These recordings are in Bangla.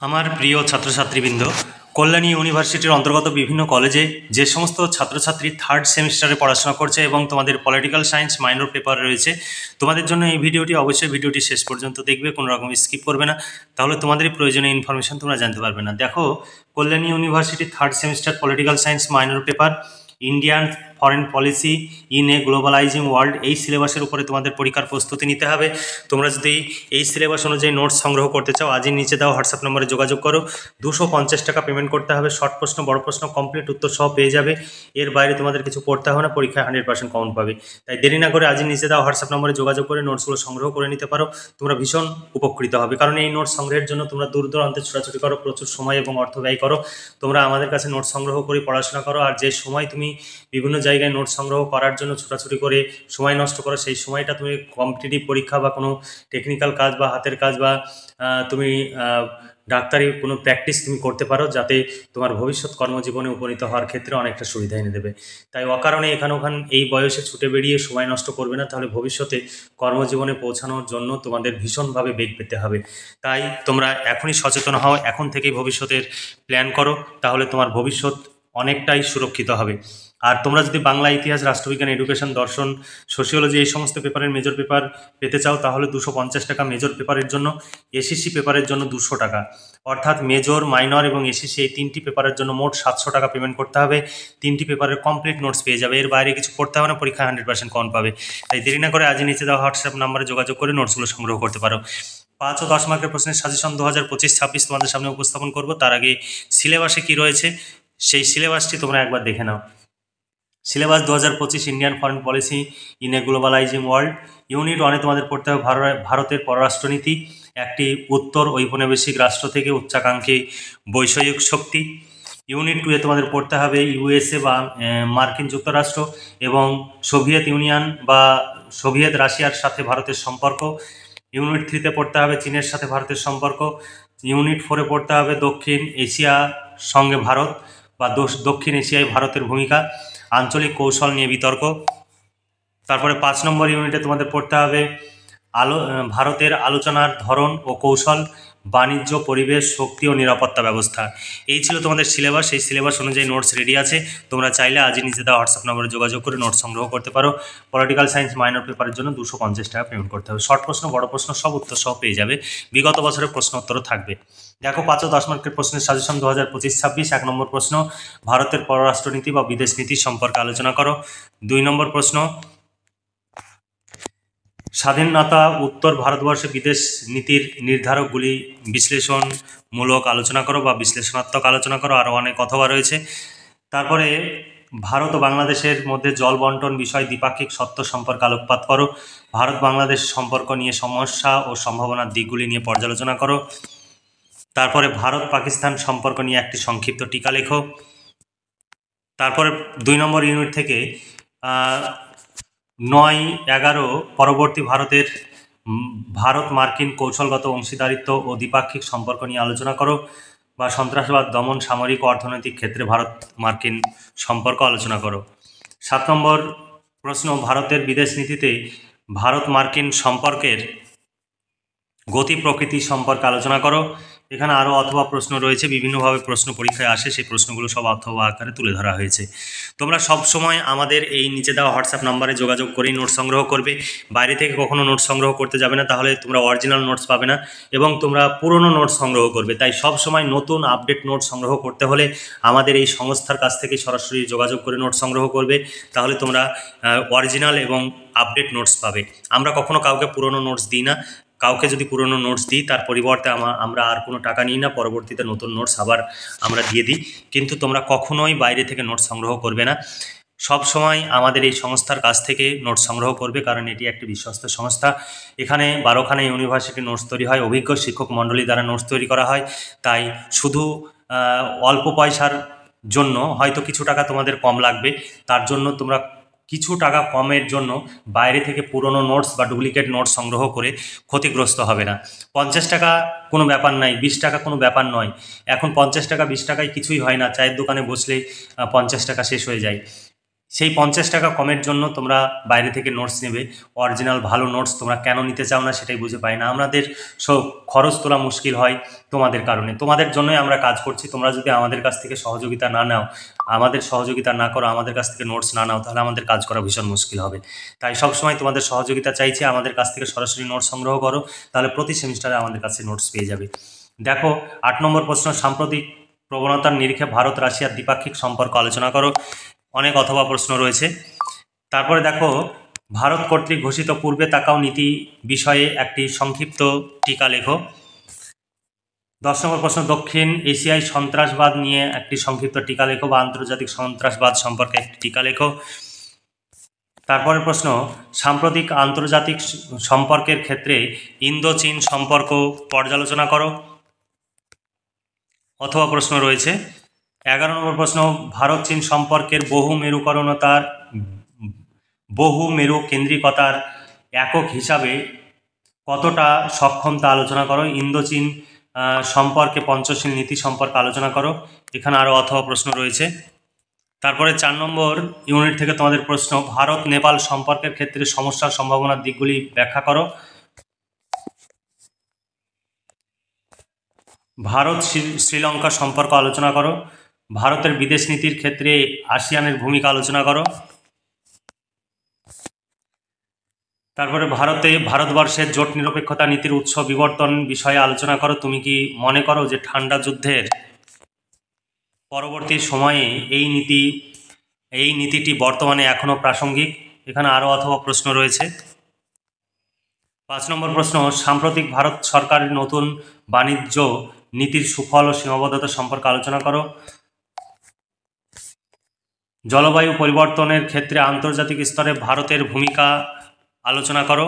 আমার প্রিয় ছাত্রছাত্রীবৃন্দ, কল্যাণী ইউনিভার্সিটির অন্তর্গত বিভিন্ন কলেজে যে সমস্ত ছাত্রছাত্রী থার্ড সেমিস্টারে পড়াশোনা করছে এবং তোমাদের পলিটিক্যাল সায়েন্স মাইনর পেপার রয়েছে, তোমাদের জন্য এই ভিডিওটি অবশ্যই ভিডিওটি শেষ পর্যন্ত দেখবে, কোনো রকম স্কিপ করবে না, তাহলে তোমাদের প্রয়োজনীয় ইনফরমেশন তোমরা জানতে পারবে না। দেখো, Kalyani university third semester political science minor paper Indian foreign policy in a globalizing world, এই সিলেবাসের উপরে তোমাদের পরীক্ষার প্রস্তুতি নিতে হবে। তোমরা যদি এই সিলেবাস অনুযায়ী নোটস সংগ্রহ করতে চাও, আজই নিচে দাও হোয়াটসঅ্যাপ নম্বরে যোগাযোগ করো। 250 টাকা পেমেন্ট করতে হবে। শর্ট প্রশ্ন, বড় প্রশ্ন, কমপ্লিট উত্তর সহ পেয়ে যাবে। এর বাইরে তোমাদের কিছু পড়তে হবে না, পরীক্ষায় 100% কমন পাবে। তাই দেরি না করে আজই নিচে দাও হোয়াটসঅ্যাপ নম্বরে যোগাযোগ করে নোটসগুলো সংগ্রহ করে নিতে পারো। তোমরা ভীষণ উপকৃত হবে, কারণ এই নোটস সংগ্রহের জন্য তোমরা দূর দূরান্তে ছোটাছুটি করো, প্রচুর সময় এবং অর্থ ব্যয় করো। তোমরা আমাদের কাছে নোটস সংগ্রহ করে পড়াশোনা করো, আর যে সময় তুমি বিভিন্ন জায়গায় নোটস সংগ্রহ করার জন্য ছোটাছুটি করে সময় নষ্ট করো, সেই সময়টা তুমি কম্পিটিটিভ পরীক্ষা বা কোনো টেকনিক্যাল কাজ বা হাতের কাজ বা তুমি ডাক্তারি কোনো প্র্যাকটিস তুমি করতে পারো, যাতে তোমার ভবিষ্যৎ কর্মজীবনে উপনীত হওয়ার ক্ষেত্রে অনেকটা সুবিধা এনে দেবে। তাই অকারণে এখানে ওখান এই বয়সে ছুটে বেরিয়ে সময় নষ্ট করবে না, তাহলে ভবিষ্যতে কর্মজীবনে পৌঁছানোর জন্য তোমাদের ভীষণভাবে বেগ পেতে হবে। তাই তোমরা এখনই সচেতন হও, এখন থেকেই ভবিষ্যতের প্ল্যান করো, তাহলে তোমার ভবিষ্যৎ অনেকটাই সুরক্ষিত হবে। আর তোমরা যদি বাংলা, ইতিহাস, রাষ্ট্রবিজ্ঞান, এডুকেশন, দর্শন, সোশিওলজি এই সমস্ত পেপারের মেজর পেপার পেতে চাও, তাহলে 250 টাকা মেজর পেপারের জন্য, এসিসি পেপারের জন্য 200 টাকা, অর্থাৎ মেজর, মাইনর এবং এসিসি এই তিনটি পেপারের জন্য মোট 700 টাকা পেমেন্ট করতে হবে। তিনটি পেপারের কমপ্লিট নোটস পেয়ে যাবে, এর বাইরে কিছু পড়তে হবে না, পরীক্ষা 100% কমন পাবে। তাই দেরি না করে আজই নিচে দেওয়া হোয়াটসঅ্যাপ নাম্বারে যোগাযোগ করে নোটসগুলো সংগ্রহ করতে পারো। 5 ও 10 মার্কের প্রশ্নের সাজেশন 2025-26 তোমাদের সামনে উপস্থাপন করব। তার আগে সিলেবাসে কি রয়েছে সেই সিলেবাসটি তোমরা একবার দেখে নাও। Syllabus 2025 Indian foreign policy in a globalizing world. Unit 1-এ তোমাদের পড়তে হবে ভারতের পররাষ্ট্রনীতি, একটি উত্তর ঔপনিবেশিক রাষ্ট্র থেকে উচ্চাকাঙ্ক্ষী বৈষয়িক শক্তি। ইউনিট 2-এ তোমাদের পড়তে হবে ইউএসএ বা মার্কিন যুক্তরাষ্ট্র এবং সোভিয়েত ইউনিয়ন বা সোভিয়েত রাশিয়ার সাথে ভারতের সম্পর্ক। ইউনিট 3-তে পড়তে হবে চীনের সাথে ভারতের সম্পর্ক। ইউনিট 4-এ পড়তে হবে দক্ষিণ এশিয়া সঙ্গে ভারত বা দক্ষিণ এশিয়ায় ভারতের ভূমিকা, আঞ্চলিক কৌশল নিয়ে বিতর্ক। তারপরে 5 নম্বর ইউনিটে তোমাদের পড়তে হবে ভারতের আলোচনার ধরন ও কৌশল, বাণিজ্য, পরিবেশ, শক্তি ও নিরাপত্তা ব্যবস্থা। এই ছিল তোমাদের সিলেবাস। এই সিলেবাস অনুযায়ী নোটস রেডি আছে। তোমরা চাইলে আজই নিচে দেওয়া হোয়াটসঅ্যাপ নম্বরে যোগাযোগ করে নোটস সংগ্রহ করতে পারো। পলিটিক্যাল সায়েন্স মাইনর পেপারের জন্য 250 টাকা পেমেন্ট করতে হবে। শর্ট প্রশ্ন, বড় প্রশ্ন সব উত্তর সহ পেয়ে যাবে। বিগত বছরের প্রশ্ন উত্তরও থাকবে। দেখো, 5 ও 10 মার্কের প্রশ্নের সাজেশন 2025-26। 1 নম্বর প্রশ্ন, ভারতের পররাষ্ট্রনীতি বা বিদেশ নীতি সম্পর্কে আলোচনা করো। 2 নম্বর প্রশ্ন, স্বাধীনতা উত্তর ভারতবর্ষে বিদেশ নীতির নির্ধারকগুলি বিশ্লেষণমূলক আলোচনা করো বা বিশ্লেষণাত্মক আলোচনা করো। আরও অনেক অথবা রয়েছে। তারপরে ভারত ও বাংলাদেশের মধ্যে জল বন্টন বিষয় দ্বিপাক্ষিক সত্য সম্পর্কে আলোকপাত করো। ভারত বাংলাদেশ সম্পর্ক নিয়ে সমস্যা ও সম্ভাবনার দিকগুলি নিয়ে পর্যালোচনা করো। তারপরে ভারত পাকিস্তান সম্পর্ক নিয়ে একটি সংক্ষিপ্ত টিকা লেখো। তারপরে 2 নম্বর ইউনিট থেকে 9-11 পরবর্তী ভারত মার্কিন কৌশলগত অংশীদারিত্ব ও দ্বিপাক্ষিক সম্পর্ক নিয়ে আলোচনা করো বা সন্ত্রাসবাদ দমন, সামরিক ও অর্থনৈতিক ক্ষেত্রে ভারত মার্কিন সম্পর্ক আলোচনা করো। 7 নম্বর প্রশ্ন, ভারতের বিদেশ নীতিতে ভারত মার্কিন সম্পর্কের গতি প্রকৃতি সম্পর্কে আলোচনা করো। এখানে আরও অথবা প্রশ্ন রয়েছে, বিভিন্নভাবে প্রশ্ন পরীক্ষায় আসে, সেই প্রশ্নগুলো সব অথবা আকারে তুলে ধরা হয়েছে। তোমরা সব সময় আমাদের এই নিচে দেওয়া হোয়াটসঅ্যাপ নাম্বারে যোগাযোগ করেই নোটস সংগ্রহ করবে। বাইরে থেকে কখনো নোটস সংগ্রহ করতে যাবে না, তাহলে তোমরা অরিজিনাল নোটস পাবে না এবং তোমরা পুরনো নোটস সংগ্রহ করবে। তাই সব সময় নতুন আপডেট নোটস সংগ্রহ করতে হলে আমাদের এই সংস্থার কাছ থেকে সরাসরি যোগাযোগ করে নোটস সংগ্রহ করবে, তাহলে তোমরা অরিজিনাল এবং আপডেট নোটস পাবে। আমরা কখনো কাউকে পুরনো নোটস দিই না। কাউকে যদি পুরনো নোটস দিই, তার পরিবর্তে আমরা আর কোনো টাকা নিই না, পরবর্তীতে নতুন নোটস আবার আমরা দিয়ে দিই। কিন্তু তোমরা কখনোই বাইরে থেকে নোটস সংগ্রহ করবে না, সব সময় আমাদের এই সংস্থার কাছ থেকে নোটস সংগ্রহ করবে, কারণ এটি একটি বিশ্বস্ত সংস্থা। এখানে 12খানা ইউনিভার্সিটি নোটস তৈরি হয়, অভিজ্ঞ শিক্ষক মণ্ডলী দ্বারা নোটস তৈরি করা হয়। তাই শুধু অল্প পয়সার জন্য হয়তো কিছু টাকা তোমাদের কম লাগবে, তার জন্য তোমরা কিছু টাকা কমের জন্য বাইরে থেকে পুরনো নোটস বা ডুপ্লিকেট নোটস সংগ্রহ করে ক্ষতিগ্রস্ত হবে না। 50 টাকা কোনো ব্যাপার নয়, 20 টাকা কোনো ব্যাপার নয়। এখন 50 টাকা 20 টাকায় কিছুই হয় না, চায়ের দোকানে বসলেই 50 টাকা শেষ হয়ে যায়। সেই 50 টাকা কমের জন্য তোমরা বাইরে থেকে নোটস নেবে। অরিজিনাল ভালো নোটস তোমরা কেন নিতে চাও না সেটাই বুঝে পাই না। আমাদের খরচ তোলা মুশকিল হয় তোমাদের কারণে, তোমাদের জন্যই আমরা কাজ করছি। তোমরা যদি আমাদের কাছ থেকে সহযোগিতা না নাও, আমাদের সহযোগিতা না করো, আমাদের কাছ থেকে নোটস না নাও, তাহলে আমাদের কাজ করা ভীষণ মুশকিল হবে। তাই সবসময় তোমাদের সহযোগিতা চাইছি, আমাদের কাছ থেকে সরাসরি নোটস সংগ্রহ করো, তাহলে প্রতি সেমিস্টারে আমাদের কাছে নোটস পেয়ে যাবে। দেখো 8 নম্বর প্রশ্ন, সাম্প্রতিক প্রবণতার নিরিখে ভারত রাশিয়ার দ্বিপাক্ষিক সম্পর্ক আলোচনা করো। অনেক অথবা প্রশ্ন রয়েছে। তারপরে দেখো, ভারত কর্তৃক ঘোষিত পূর্বে তাকাও নীতি বিষয়ে একটি সংক্ষিপ্ত টিকা লেখো। 10 নম্বর প্রশ্ন, দক্ষিণ এশিয়ায় সন্ত্রাসবাদ নিয়ে একটি সংক্ষিপ্ত টিকা লেখো বা আন্তর্জাতিক সন্ত্রাসবাদ সম্পর্কে একটি টিকা লেখো। তারপরে প্রশ্ন, সাম্প্রতিক আন্তর্জাতিক সম্পর্কের ক্ষেত্রে ইন্দো চীন সম্পর্ক পর্যালোচনা করো। অথবা প্রশ্ন রয়েছে। 11 নম্বর প্রশ্ন, ভারত চীন সম্পর্কের বহু মেরু কেন্দ্রিকতার একক হিসাবে কতটা সক্ষম তা আলোচনা করো। ইন্দো চীন সম্পর্কে পঞ্চশীল নীতি সম্পর্কে আলোচনা করো। এখানে আরও অথবা প্রশ্ন রয়েছে। তারপরে 4 নম্বর ইউনিট থেকে তোমাদের প্রশ্ন, ভারত নেপাল সম্পর্কের ক্ষেত্রে সমস্যার সম্ভাবনার দিকগুলি ব্যাখ্যা করো। ভারত শ্রীলঙ্কা সম্পর্ক আলোচনা করো। ভারতের বিদেশ নীতির ক্ষেত্রে আসিয়ানের ভূমিকা আলোচনা করো। তারপরে ভারতবর্ষের জোট নিরপেক্ষতা নীতির উৎস বিবর্তন বিষয়ে আলোচনা করো। তুমি কি মনে করো যে ঠান্ডা যুদ্ধের পরবর্তী সময়ে এই নীতিটি বর্তমানে এখনও প্রাসঙ্গিক? এখানে আরও অথবা প্রশ্ন রয়েছে। 5 নম্বর প্রশ্ন, সাম্প্রতিক ভারত সরকারের নতুন বাণিজ্য নীতির সুফল ও সীমাবদ্ধতা সম্পর্কে আলোচনা করো। জলবায়ু পরিবর্তনের ক্ষেত্রে আন্তর্জাতিক স্তরে ভারতের ভূমিকা আলোচনা করো।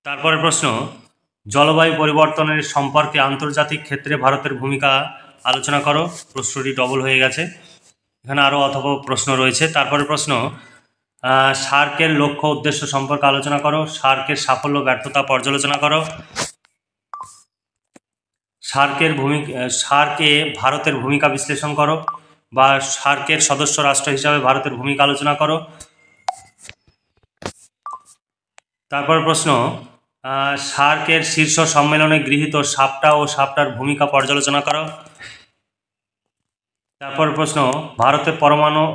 তারপরে প্রশ্ন, জলবায়ু পরিবর্তনের সম্পর্কে আন্তর্জাতিক ক্ষেত্রে ভারতের ভূমিকা আলোচনা করো। প্রশ্নটি ডবল হয়ে গেছে। এখানে আরও অথবা প্রশ্ন রয়েছে। তারপরে প্রশ্ন, সার্কের লক্ষ্য উদ্দেশ্য সম্পর্কে আলোচনা করো। সার্কের সাফল্য ব্যর্থতা পর্যালোচনা করো। সার্কে ভারতের ভূমিকা বিশ্লেষণ করো বা সার্কের সদস্য রাষ্ট্র হিসাবে ভারতের ভূমিকা আলোচনা করো। তারপর প্রশ্ন, সার্কের শীর্ষ সম্মেলনে গৃহীত সাপটা ও সাপটার ভূমিকা পর্যালোচনা করো। তারপর প্রশ্ন, ভারতের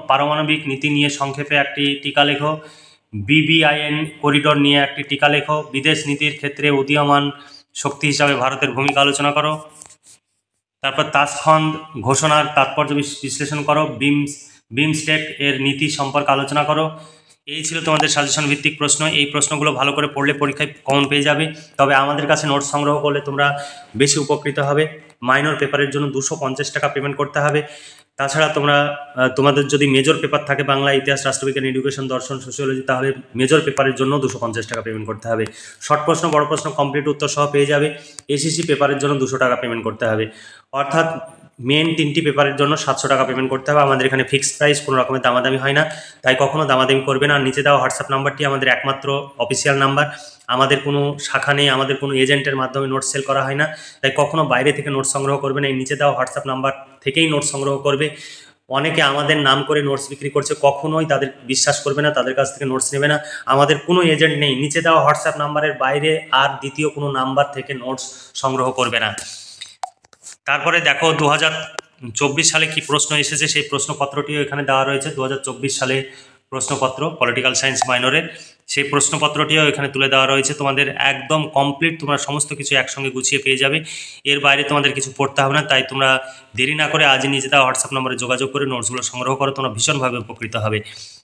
পারমাণবিক নীতি নিয়ে সংক্ষেপে একটি টিকা লেখো। BBIN করিডোর নিয়ে একটি টিকা লেখো। বিদেশ নীতির ক্ষেত্রে উদীয়মান শক্তি হিসাবে ভারতের ভূমিকা আলোচনা করো। তারপর তাসখন্দ ঘোষণার তাৎপর্য বিশ্লেষণ করো। বিমস্টেক এর নীতি সম্পর্কে আলোচনা করো। এই ছিল তোমাদের সাজেশন ভিত্তিক প্রশ্ন। এই প্রশ্নগুলো ভালো করে পড়লে পরীক্ষায় কমন পেয়ে যাবে। তবে আমাদের কাছে নোটস সংগ্রহ করলে তোমরা বেশি উপকৃত হবে। মাইনর পেপারের জন্য 250 টাকা পেমেন্ট করতে হবে। তাছাড়া তোমাদের যদি মেজর পেপার থাকে বাংলা, ইতিহাস, রাষ্ট্রবিজ্ঞান, এডুকেশন, দর্শন, সোশিওলজি, তাহলে মেজর পেপারের জন্য 250 টাকা পেমেন্ট করতে হবে। শর্ট প্রশ্ন, বড় প্রশ্ন কমপ্লিট উত্তর সহ পেয়ে যাবে। SSC পেপারের জন্য 200 টাকা পেমেন্ট করতে হবে। অর্থাৎ মেন 3টি পেপারের জন্য 700 টাকা পেমেন্ট করতে হবে। আমাদের এখানে ফিক্সড প্রাইস, কোনো রকমের দামাদামি হয় না, তাই কখনো দামাদামি করবে না। নিচে দেওয়া হোয়াটসঅ্যাপ নাম্বারটি আমাদের একমাত্র অফিসিয়াল নাম্বার। আমাদের কোনো শাখা নেই, আমাদের কোনো এজেন্টের মাধ্যমে নোটস সেল করা হয় না, তাই কখনো বাইরে থেকে নোটস সংগ্রহ করবে না। এই নিচে দেওয়া হোয়াটসঅ্যাপ নাম্বার থেকেই নোটস সংগ্রহ করবে। অনেকে আমাদের নাম করে নোটস বিক্রি করছে, কখনোই তাদের বিশ্বাস করবে না, তাদের কাছ থেকে নোটস নেবে না। আমাদের কোনো এজেন্ট নেই। নিচে দেওয়া হোয়াটসঅ্যাপ নাম্বারের বাইরে আর দ্বিতীয় কোনো নাম্বার থেকে নোটস সংগ্রহ করবে না। তারপরে দেখো 2024 সালে কি প্রশ্ন এসেছে, সেই প্রশ্নপত্রটিও এখানে দেওয়া রয়েছে। 2024 সালে প্রশ্নপত্র পলিটিক্যাল সায়েন্স মাইনরের, সেই প্রশ্নপত্রটিও এখানে তুলে দেওয়া রয়েছে। তোমাদের একদম কমপ্লিট, তোমরা সমস্ত কিছু একসঙ্গে গুছিয়ে পেয়ে যাবে। এর বাইরে তোমাদের কিছু পড়তে হবে না। তাই তোমরা দেরি না করে আজই নিজে দেওয়া হোয়াটসঅ্যাপ নম্বরে যোগাযোগ করে নোটসগুলো সংগ্রহ করো, তোমরা ভীষণভাবে উপকৃত হবে।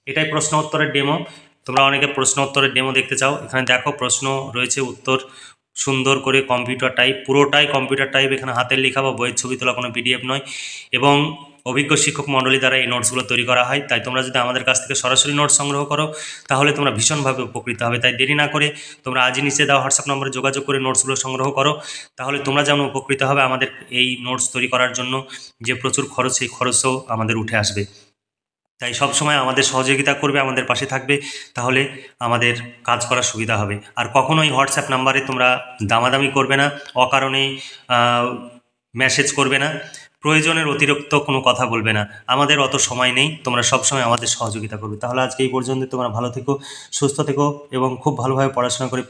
এটাই প্রশ্ন উত্তরের ডেমো। তোমরা অনেকে প্রশ্ন উত্তরের ডেমো দেখতে চাও, এখানে দেখো প্রশ্ন রয়েছে, উত্তর সুন্দর করে কম্পিউটার টাইপ, পুরোটাই কম্পিউটার টাইপ। এখানে হাতের লেখা বা বইয়ের ছবি তোলা, কোনো PDF নয়। এবং অভিজ্ঞ শিক্ষক মণ্ডলী দ্বারা এই নোটসগুলো তৈরি করা হয়। তাই তোমরা যদি আমাদের কাছ থেকে সরাসরি নোটস সংগ্রহ করো তাহলে তোমরা ভীষণভাবে উপকৃত হবে। তাই দেরি না করে তোমরা আজই নিচে দেওয়া হোয়াটসঅ্যাপ নম্বরে যোগাযোগ করে নোটসগুলো সংগ্রহ করো, তাহলে তোমরা যেমন উপকৃত হবে, আমাদের এই নোটস তৈরি করার জন্য যে প্রচুর খরচ, সেই খরচও আমাদের উঠে আসবে। তাই সবসময় আমাদের সহযোগিতা করবে, আমাদের পাশে থাকবে, তাহলে আমাদের কাজ করার সুবিধা হবে। আর কখনোই হোয়াটসঅ্যাপ নাম্বারে তোমরা দামাদামি করবে না, অকারণে মেসেজ করবে না। প্রয়োজনের অতিরিক্ত কোনো কথা বলবে না। আমাদের অত সময় নেই, তোমরা সবসময় আমাদের সহযোগিতা করবে। তাহলে আজকে এই পর্যন্ত, তোমরা ভালো থেকো, সুস্থ থেকো এবং খুব ভালোভাবে পড়াশোনা করে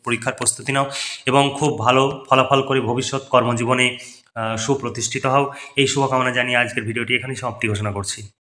পরীক্ষার প্রস্তুতি নাও এবং খুব ভালো ফলাফল করে ভবিষ্যৎ কর্মজীবনে সুপ্রতিষ্ঠিত হও। এই শুভকামনা জানিয়ে আজকের ভিডিওটি এখানেই সমাপ্তি ঘোষণা করছি।